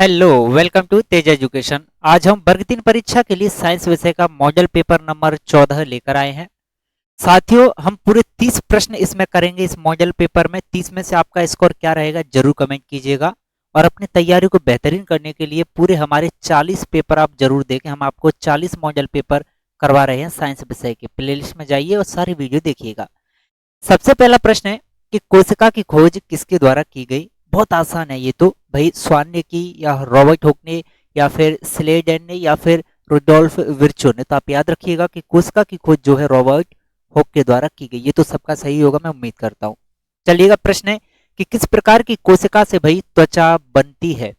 Hello, welcome to Tej education. आज हम वर्ग 3 परीक्षा के लिए साइंस विषय का मॉडल पेपर नंबर 14 लेकर आए हैं। साथियों, हम पूरे 30 प्रश्न इसमें करेंगे। इस मॉडल पेपर में 30 में से आपका स्कोर क्या रहेगा जरूर कमेंट कीजिएगा। और अपनी तैयारी को बेहतरीन करने के लिए पूरे हमारे 40 पेपर आप जरूर देखें। हम आपको 40 मॉडल पेपर करवा रहे हैं साइंस विषय के। प्लेलिस्ट में जाइए और सारी वीडियो देखिएगा। सबसे पहला प्रश्न है कि कोशिका की खोज किसके द्वारा की गई। बहुत आसान है ये तो भाई, स्वान ने की या रॉबर्ट हुक ने या फिर स्लेडेन ने या फिर रुडोल्फ विर्चो ने। तो आप याद रखिएगा कि कोशिका की खोज जो है रॉबर्ट हुक के द्वारा की गई। ये तो सबका सही होगा, मैं उम्मीद करता हूँ। चलिएगा, प्रश्न है कि किस प्रकार की कोशिका से भाई त्वचा बनती है।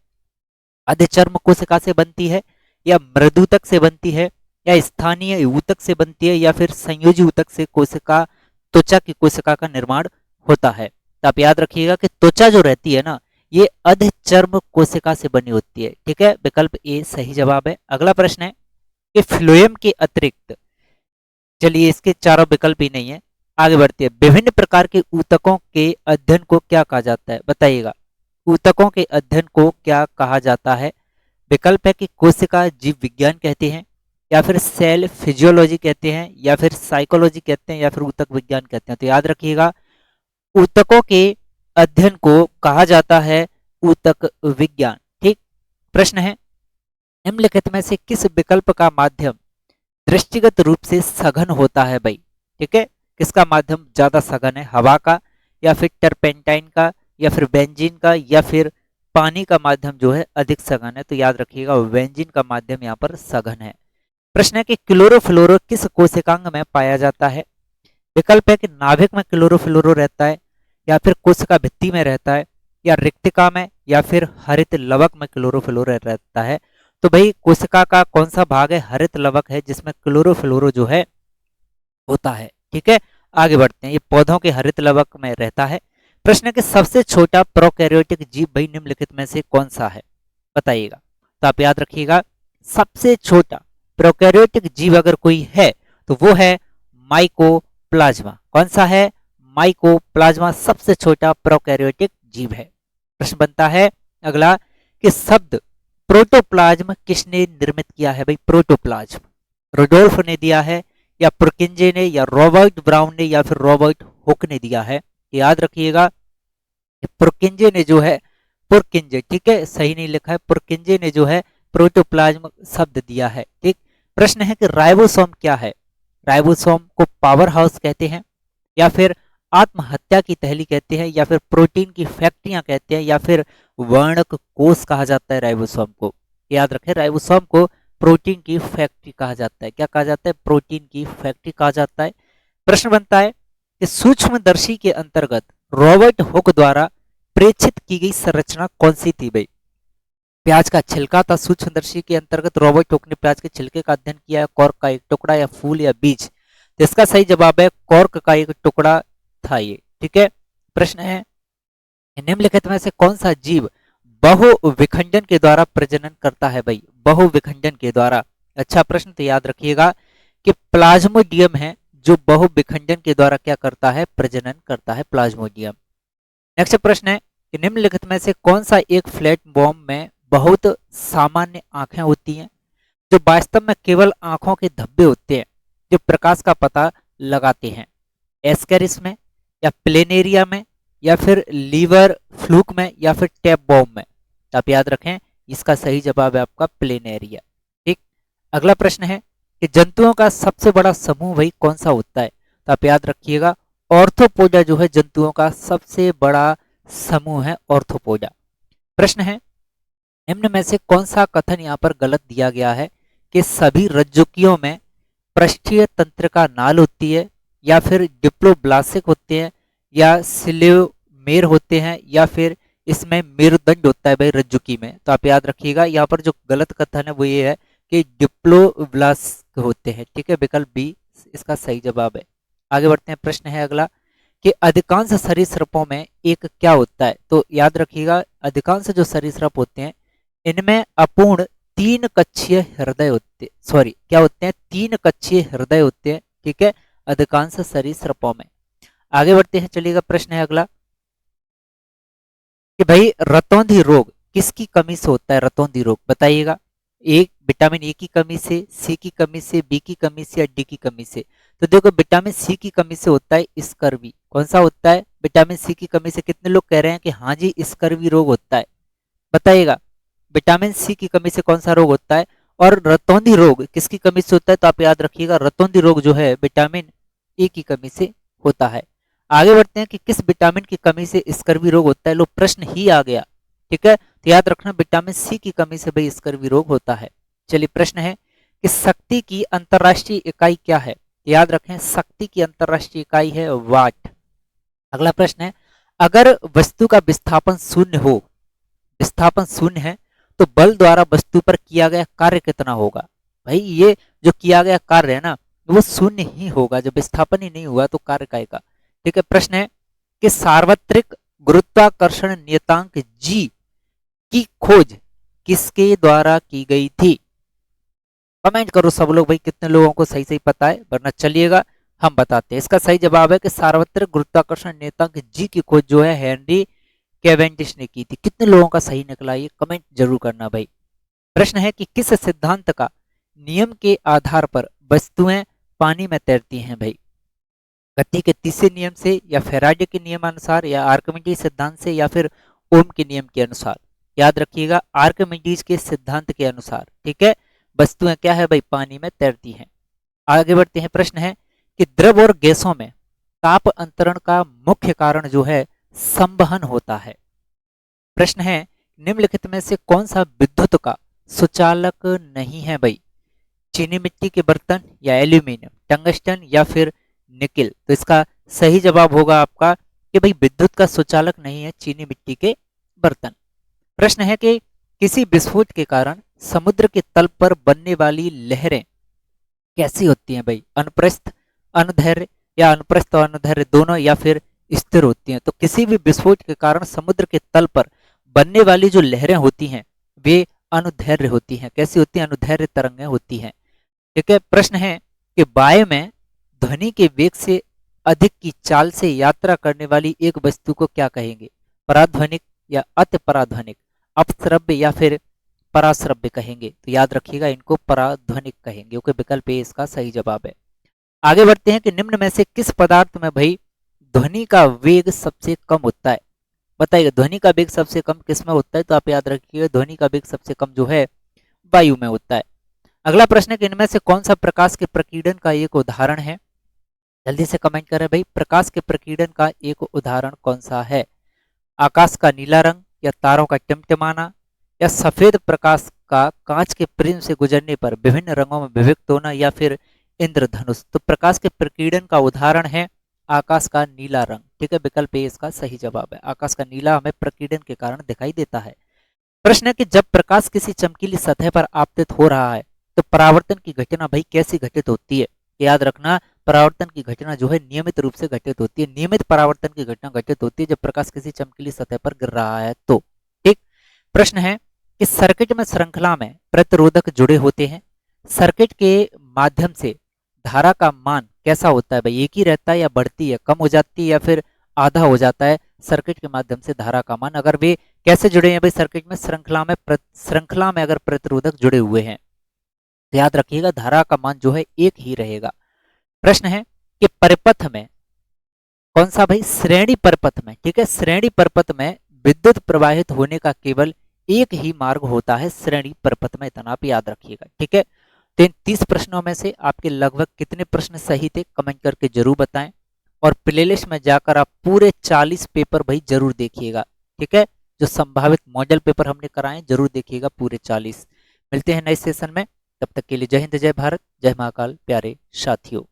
अधिचर्म कोशिका से बनती है या मृदुतक से बनती है या स्थानीय ऊतक से बनती है या फिर संयोजी ऊतक से कोशिका त्वचा की कोशिका का निर्माण होता है। तो आप याद रखिएगा कि त्वचा जो रहती है ना, ये अधिचर्म कोशिका से बनी होती है। ठीक है, विकल्प ए सही जवाब है। अगला प्रश्न है कि फ्लोएम के अतिरिक्त, चलिए इसके चारों विकल्प ही नहीं है, आगे बढ़ती है। विभिन्न प्रकार के ऊतकों के अध्ययन को क्या कहा जाता है, बताइएगा। ऊतकों के अध्ययन को क्या कहा जाता है। विकल्प है कि कोशिका जीव विज्ञान कहते हैं या फिर सेल फिजियोलॉजी कहते हैं या फिर साइकोलॉजी कहते हैं या फिर ऊतक विज्ञान कहते हैं। तो याद रखिएगा, ऊतकों के अध्ययन को कहा जाता है ऊतक विज्ञान। ठीक। प्रश्न है, निम्नलिखित में से किस विकल्प का माध्यम दृष्टिगत रूप से सघन होता है भाई। ठीक है, किसका माध्यम ज्यादा सघन है, हवा का या फिर टर्पेंटाइन का या फिर बेंजीन का या फिर पानी का माध्यम जो है अधिक सघन है। तो याद रखिएगा बेंजीन का माध्यम यहाँ पर सघन है। प्रश्न है कि क्लोरोफ्लोरो किस कोशिकांग में पाया जाता है। विकल्प है कि नाभिक में क्लोरोफ्लोरो रहता है या फिर कोशिका भित्ति में रहता है या रिक्तिका में या फिर हरित लवक में क्लोरोफ्लोरो रहता है। तो भाई कोशिका का कौन सा भाग है, हरित लवक है, जिसमें क्लोरोफ्लोरो जो है होता है। ठीक है, आगे बढ़ते हैं। ये पौधों के हरित लवक में रहता है। प्रश्न है कि सबसे छोटा प्रोकैरियोटिक जीव भाई निम्नलिखित में से कौन सा है, बताइएगा। तो आप याद रखिएगा, सबसे छोटा प्रोकैरियोटिक जीव अगर कोई है तो वो है माइकोप्लाज्मा। कौन सा है, माइकोप्लाज्मा सबसे छोटा प्रोकैरियोटिक जीव है। प्रश्न बनता है अगला कि शब्द प्रोटोप्लाज्म किसने निर्मित किया है भाई। प्रोटोप्लाज्म रुडोल्फ ने दिया है या पुरकिंजे ने या रॉबर्ट ब्राउन ने या फिर रॉबर्ट हुक ने दिया है। याद रखिएगा, पुरकिंजे ने जो है, पुरकिंजे, ठीक है, सही नहीं लिखा है, पुरकिंजे ने जो है प्रोटोप्लाज्म शब्द दिया है। ठीक। प्रश्न है कि राइबोसोम क्या है। राइबोसोम को पावर हाउस कहते हैं या फिर आत्महत्या की तहली कहते हैं या फिर प्रोटीन की फैक्ट्रियां कहते हैं या फिर वर्णक कोष कहा जाता है राइबोसोम को। याद रखें, राइबोसोम को प्रोटीन की फैक्ट्री कहा जाता है। क्या कहा जाता है, प्रोटीन की फैक्ट्री कहा जाता है। प्रश्न बनता है कि सूक्ष्मदर्शी के अंतर्गत रॉबर्ट हुक द्वारा प्रेक्षित की गई संरचना कौन सी थी भाई। प्याज का छिलका था सूक्ष्मदर्शी के अंतर्गत। रॉबर्ट हुक ने प्याज के छिलके का अध्ययन किया है, कॉर्क का एक टुकड़ा या फूल या बीज। तो इसका सही जवाब है कॉर्क का एक टुकड़ा था ये। ठीक है। प्रश्न है, निम्नलिखित में से कौन सा जीव बहुविखंडन के द्वारा प्रजनन करता है भाई, बहुविखंडन के द्वारा। अच्छा प्रश्न, तो याद रखिएगा कि प्लाज्मोडियम है जो बहुविखंडन के द्वारा क्या करता है, प्रजनन करता है, प्लाज्मोडियम। नेक्स्ट प्रश्न है कि निम्नलिखित में से कौन सा एक फ्लैट बॉम्ब में बहुत सामान्य आंखें होती हैं जो वास्तव में केवल आंखों के धब्बे होते हैं जो प्रकाश का पता लगाते हैं। एस्केरिस में या प्लेनेरिया में या फिर लीवर फ्लूक में या फिर टैप बॉम्ब में। तो आप याद रखें, इसका सही जवाब है आपका प्लेनेरिया। ठीक। अगला प्रश्न है कि जंतुओं का सबसे बड़ा समूह वही कौन सा होता है। तो आप याद रखिएगा, ऑर्थोपोडा जो है जंतुओं का सबसे बड़ा समूह है, ऑर्थोपोडा। प्रश्न है, निम्न में से कौन सा कथन यहाँ पर गलत दिया गया है कि सभी रज्जुकियों में पृष्ठीय तंत्र का नाल होती है या फिर डिप्लोब्लास्टिक होते हैं या सिलोमेर होते हैं या फिर इसमें मेरुदंड होता है भाई रज्जुकी में। तो आप याद रखिएगा, यहाँ पर जो गलत कथन है वो ये है कि डिप्लोब्लास्ट होते हैं। ठीक है, विकल्प बी इसका सही जवाब है। आगे बढ़ते हैं। प्रश्न है अगला कि अधिकांश सरीसृपों में एक क्या होता है। तो याद रखिएगा, अधिकांश जो सरीसृप होते हैं इनमें अपूर्ण तीन कक्षीय हृदय होते, सॉरी क्या होते हैं, तीन कक्षीय हृदय होते हैं। ठीक है, अधिकांश सरीसृपों में। आगे बढ़ते हैं, चलिएगा। प्रश्न है अगला कि भाई रतौंधी रोग किसकी कमी से होता है रतौंधी रोग, बताइएगा। एक विटामिन ए की कमी से, सी की कमी से, बी की कमी से या डी की कमी से। तो देखो विटामिन सी की कमी से होता है स्कर्वी। कौन सा होता है? विटामिन सी की कमी से। कितने लोग कह रहे हैं कि हाँ जी स्कर्वी रोग होता है, बताइएगा। विटामिन सी की कमी से कौन सा रोग होता है? और रतौंधी रोग किसकी कमी से होता है? तो आप याद रखिएगा रतौंधी रोग जो है विटामिन ए की कमी से होता है। आगे बढ़ते हैं कि किस विटामिन की कमी से स्कर्वी रोग होता है। लो प्रश्न ही आ गया, ठीक है। तो याद रखना विटामिन सी की कमी से भाई स्कर्वी रोग होता है। चलिए प्रश्न है कि शक्ति की अंतरराष्ट्रीय इकाई क्या है? याद रखें शक्ति की अंतरराष्ट्रीय इकाई है वाट। अगला प्रश्न है अगर वस्तु का विस्थापन शून्य हो, विस्थापन शून्य है, तो बल द्वारा वस्तु पर किया गया कार्य कितना होगा? भाई ये जो किया गया कार्य है ना वो शून्य ही होगा, जब विस्थापन ही नहीं हुआ तो कार्य काय का। ठीक है। प्रश्न है कि सार्वत्रिक गुरुत्वाकर्षण नियतांक जी की खोज किसके द्वारा की गई थी? कमेंट करो सब लोग भाई कितने लोगों को सही सही पता है, वरना चलिएगा हम बताते हैं। इसका सही जवाब है कि सार्वत्रिक गुरुत्वाकर्षण नियतांक जी की खोज जो है हेनरी कैवेंडिश ने की थी। कितने लोगों का सही निकला ये कमेंट जरूर करना भाई। प्रश्न है कि किस सिद्धांत का नियम के आधार पर वस्तुएं पानी में तैरती हैं भाई? गति के तीसरे नियम से या फेराडे के नियमानुसार या आर्किमिडीज सिद्धांत से या फिर ओम के नियम के अनुसार? याद रखिएगा आर्किमिडीज के सिद्धांत के अनुसार। ठीक है। वस्तुएं क्या है भाई? पानी में तैरती हैं। आगे बढ़ते हैं। प्रश्न है कि द्रव और गैसों में ताप अंतरण का मुख्य कारण जो है संवहन होता है। प्रश्न है निम्नलिखित में से कौन सा विद्युत का सुचालक नहीं है भाई? चीनी मिट्टी के बर्तन या एल्यूमिनियम, टंगस्टन या फिर निकिल? तो इसका सही जवाब होगा आपका कि भाई विद्युत का सुचालक नहीं है चीनी मिट्टी के बर्तन। प्रश्न है कि किसी विस्फोट के कारण समुद्र के तल पर बनने वाली लहरें कैसी होती हैं भाई? अनुप्रस्थ अनुदैर्घ्य या अनुप्रस्थ और अनुदैर्घ्य दोनों या फिर स्थिर होती हैं? तो किसी भी विस्फोट के कारण समुद्र के तल पर बनने वाली जो लहरें होती हैं वे अनुदैर्घ्य होती हैं। कैसी होती हैं? अनुदैर्घ्य तरंगें होती हैं। ठीक है। प्रश्न है कि वायु में ध्वनि के वेग से अधिक की चाल से यात्रा करने वाली एक वस्तु को क्या कहेंगे? पराध्वनिक या अति पराध्वनिक, अपश्रव्य या फिर पराश्रव्य कहेंगे? तो याद रखिएगा इनको पराध्वनिक कहेंगे, क्योंकि विकल्प ए इसका सही जवाब है। आगे बढ़ते हैं कि निम्न में से किस पदार्थ में भाई ध्वनि का वेग सबसे कम होता है? बताइए ध्वनि का वेग सबसे कम किस में होता है? तो आप याद रखिएगा ध्वनि का वेग सबसे कम जो है वायु में होता है। अगला प्रश्न है कि इनमें से कौन सा प्रकाश के प्रकीर्णन का एक उदाहरण है? जल्दी से कमेंट करें भाई प्रकाश के प्रकीर्णन का एक उदाहरण कौन सा है? आकाश का नीला रंग या तारों का टिमटिमाना या सफेद प्रकाश का कांच के प्रिज्म से गुजरने पर विभिन्न रंगों में विभक्त होना या फिर इंद्रधनुष? तो प्रकाश के प्रकीर्णन का उदाहरण है आकाश का नीला रंग। ठीक है। विकल्प ए इसका सही जवाब है। आकाश का नीला हमें प्रकीर्णन के कारण दिखाई देता है। प्रश्न है कि जब प्रकाश किसी चमकीली सतह पर आपतित हो रहा है तो परावर्तन की घटना भाई कैसी घटित होती है? याद रखना परावर्तन की घटना जो है नियमित रूप से घटित होती है। नियमित परावर्तन की घटना घटित होती है जब प्रकाश किसी चमकीली सतह पर गिर रहा है तो। ठीक। प्रश्न है कि सर्किट में श्रृंखला में प्रतिरोधक जुड़े होते हैं, सर्किट के माध्यम से धारा का मान कैसा होता है भाई? एक ही रहता है या बढ़ती है, कम हो जाती है या फिर आधा हो जाता है सर्किट के माध्यम से धारा का मान? अगर वे कैसे जुड़े हैं भाई? सर्किट में श्रृंखला में अगर प्रतिरोधक जुड़े हुए हैं तो याद रखिएगा धारा का मान जो है एक ही रहेगा। प्रश्न है कि परिपथ में कौन सा भाई? श्रेणी परिपथ में। ठीक है। श्रेणी परिपथ में विद्युत प्रवाहित होने का केवल एक ही मार्ग होता है श्रेणी परिपथ में, इतना आप याद रखिएगा। ठीक है। तो इन 30 प्रश्नों में से आपके लगभग कितने प्रश्न सही थे कमेंट करके जरूर बताएं, और प्लेलिस्ट में जाकर आप पूरे 40 पेपर भाई जरूर देखिएगा। ठीक है। जो संभावित मॉडल पेपर हमने कराए जरूर देखिएगा पूरे 40। मिलते हैं नए सेशन में, तब तक के लिए जय हिंद, जय भारत, जय महाकाल प्यारे साथियों।